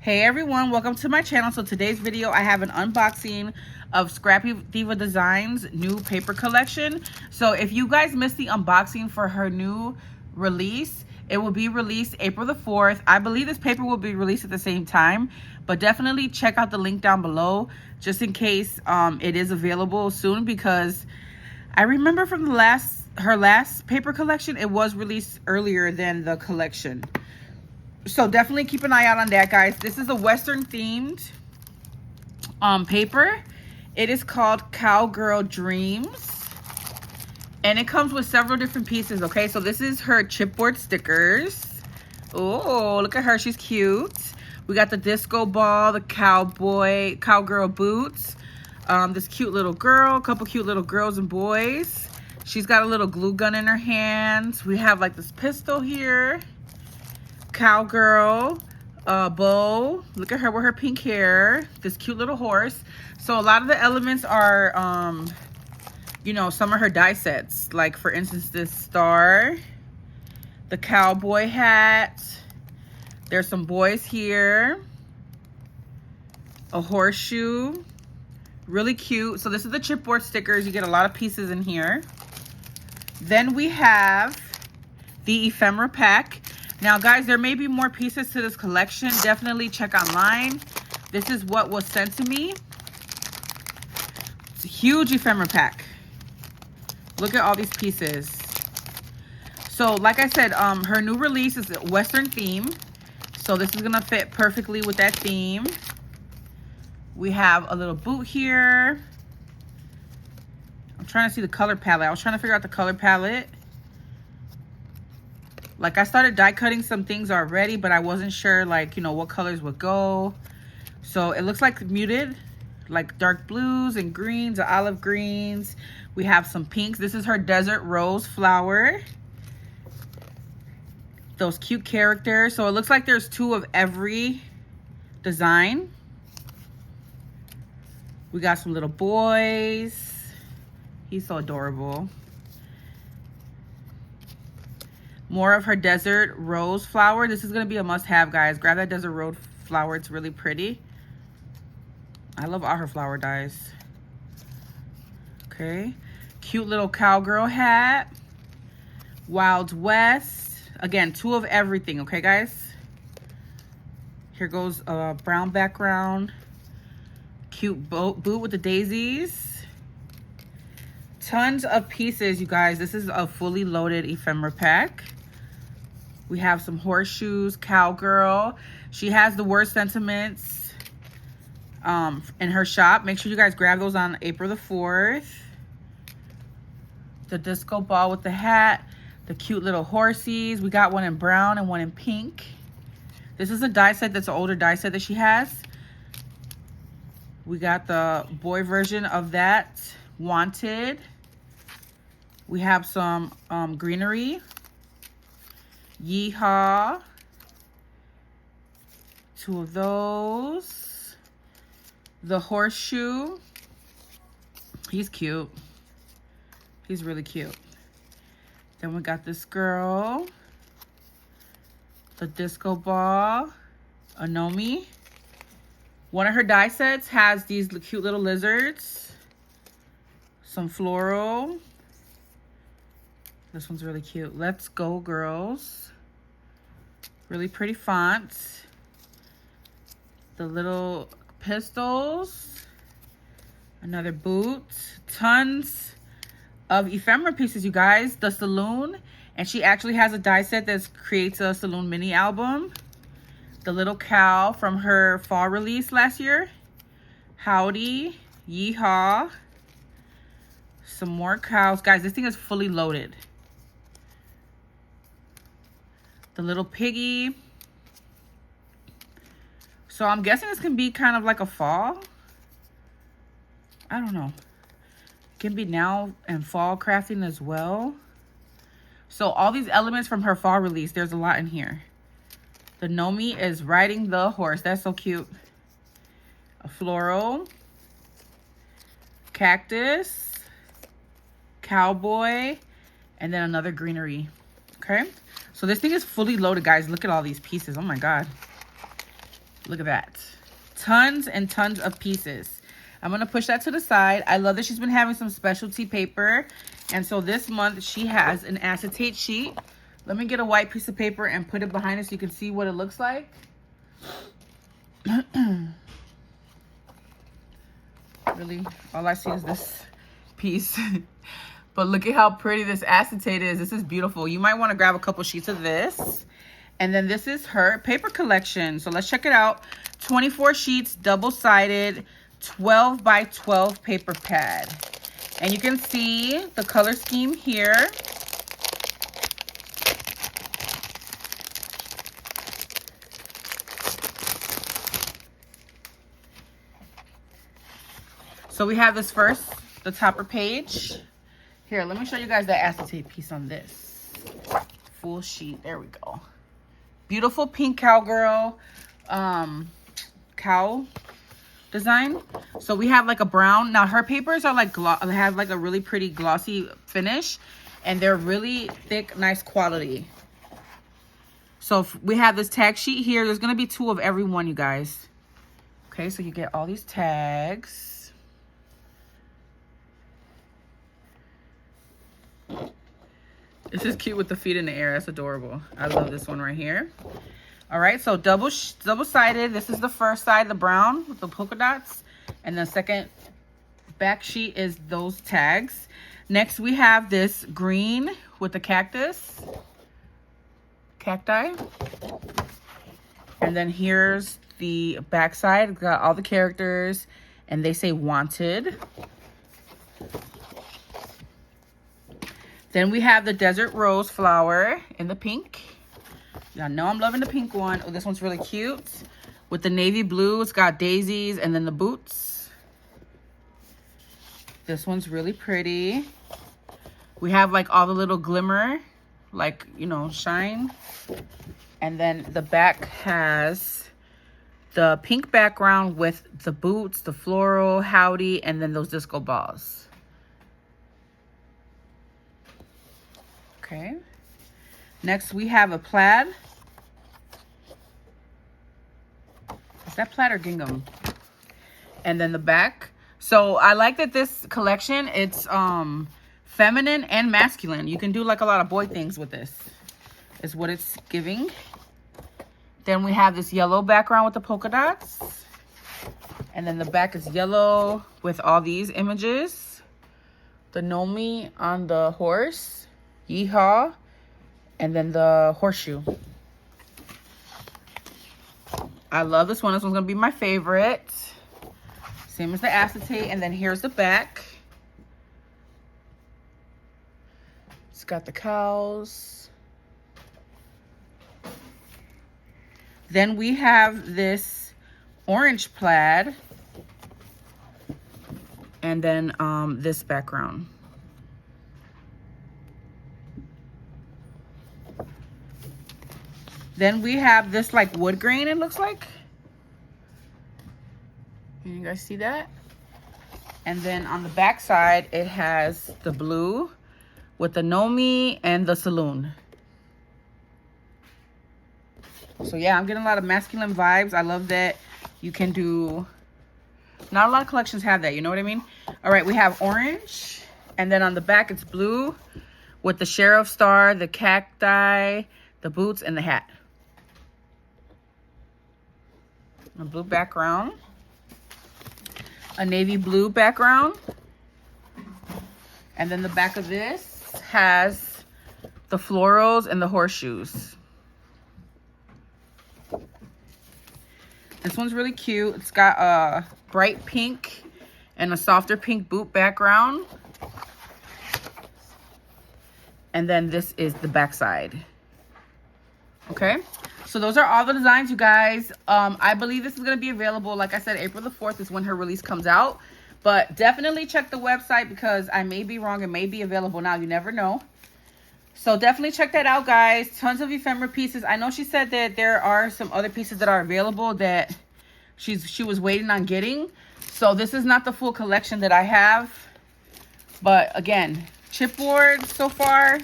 Hey everyone, welcome to my channel. So today's video, I have an unboxing of Scrappy Diva Designs new paper collection. So if you guys missed the unboxing for her new release, it will be released April the 4th. I believe this paper will be released at the same time, but definitely check out the link down below just in case it is available soon, because I remember from her last paper collection, it was released earlier than the collection. So definitely keep an eye out on that, guys. This is a Western themed paper. It is called Cowgirl Dreams. And it comes with several different pieces, okay? So this is her chipboard stickers. Oh, look at her. She's cute. We got the disco ball, the cowgirl boots. This cute little girl, a couple cute little girls and boys. She's got a little glue gun in her hands. We have like this pistol here. Cowgirl bow. Look at her with her pink hair. This cute little horse. So a lot of the elements are you know, some of her die sets, like for instance this star, the cowboy hat. There's some boys here, a horseshoe, really cute. So this is the chipboard stickers. You get a lot of pieces in here. Then we have the ephemera pack. Now guys, there may be more pieces to this collection. Definitely check online. This is what was sent to me. It's a huge ephemera pack. Look at all these pieces. So like I said, her new release is a Western theme. So this is gonna fit perfectly with that theme. We have a little boot here. I'm trying to see the color palette. I was trying to figure out the color palette. Like I started die cutting some things already, but I wasn't sure, like, you know, what colors would go. So it looks like muted, like dark blues and greens, olive greens. We have some pinks. This is her desert rose flower. Those cute characters. So it looks like there's two of every design. We got some little boys. He's so adorable. More of her desert rose flower. This is going to be a must-have, guys. Grab that desert rose flower. It's really pretty. I love all her flower dies. Okay. Cute little cowgirl hat. Wild West. Again, two of everything. Okay, guys? Here goes a brown background. Cute boot with the daisies. Tons of pieces, you guys. This is a fully loaded ephemera pack. We have some horseshoes, cowgirl. She has the worst sentiments in her shop. Make sure you guys grab those on April the 4th. The disco ball with the hat. The cute little horsies. We got one in brown and one in pink. This is a die set that's an older die set that she has. We got the boy version of that. Wanted. We have some greenery. Yeehaw. Two of those. The horseshoe. He's cute. He's really cute. Then we got this girl. The disco ball. Anomi. One of her die sets has these cute little lizards. Some floral. This one's really cute. Let's go, girls. Really pretty font. The little pistols. Another boot. Tons of ephemera pieces, you guys. The Saloon. And she actually has a die set that creates a Saloon mini album. The little cow from her fall release last year. Howdy. Yeehaw. Some more cows. Guys, this thing is fully loaded. The little piggy. So I'm guessing this can be kind of like a fall. I don't know. It can be now and fall crafting as well. So all these elements from her fall release, there's a lot in here. The Nomi is riding the horse. That's so cute. A floral. Cactus. Cowboy. And then another greenery. Okay. So this thing is fully loaded, guys. Look at all these pieces. Oh my God. Look at that. Tons and tons of pieces. I'm going to push that to the side. I love that she's been having some specialty paper. And so this month she has an acetate sheet. Let me get a white piece of paper and put it behind it so you can see what it looks like. Really, all I see is this piece. But look at how pretty this acetate is. This is beautiful. You might want to grab a couple sheets of this. And then this is her paper collection. So let's check it out. 24 sheets, double-sided, 12 by 12 paper pad. And you can see the color scheme here. So we have this first, the topper page. Here, let me show you guys that acetate piece on this. Full sheet, there we go. Beautiful pink cowgirl cow design. So we have like a brown. Now her papers are like, have like a really pretty glossy finish. And they're really thick, nice quality. So we have this tag sheet here. There's going to be 2 of every one, you guys. Okay, so you get all these tags. This is cute with the feet in the air. That's adorable. I love this one right here. All right, so double-sided. This is the first side, the brown with the polka dots. And the second back sheet is those tags. Next, we have this green with the cacti. And then here's the back side. It's got all the characters, and they say wanted. Then we have the desert rose flower in the pink. Y'all know I'm loving the pink one. Oh, this one's really cute. With the navy blue, it's got daisies and then the boots. This one's really pretty. We have like all the little glimmer, like, you know, shine. And then the back has the pink background with the boots, the floral, howdy, and then those disco balls. Okay. Next, we have a plaid. Is that plaid or gingham? And then the back. So I like that this collection, it's feminine and masculine. You can do like a lot of boy things with this, is what it's giving. Then we have this yellow background with the polka dots. And then the back is yellow with all these images. The Nomi on the horse. Yeehaw, and then the horseshoe. I love this one. This one's gonna be my favorite. Same as the acetate, and then here's the back. It's got the cows. Then we have this orange plaid, and then this background. Then we have this like wood grain, it looks like. Can you guys see that? And then on the back side, it has the blue with the Nomi and the saloon. So yeah, I'm getting a lot of masculine vibes. I love that you can do, not a lot of collections have that, you know what I mean? All right, we have orange. And then on the back, it's blue with the sheriff star, the cacti, the boots, and the hat. A blue background, a navy blue background, and then the back of this has the florals and the horseshoes. This one's really cute. It's got a bright pink and a softer pink boot background. And then this is the back side. Okay. So those are all the designs, you guys. I believe this is going to be available. Like I said, April the 4th is when her release comes out. But definitely check the website because I may be wrong. It may be available now. You never know. So definitely check that out, guys. Tons of ephemera pieces. I know she said that there are some other pieces that are available that she was waiting on getting. So this is not the full collection that I have. But again, chipboard so far.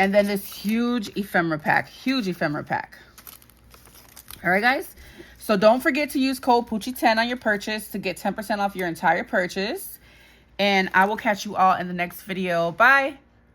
And then this huge ephemera pack. Huge ephemera pack. All right, guys. So don't forget to use code Poochie10 on your purchase to get 10% off your entire purchase. And I will catch you all in the next video. Bye.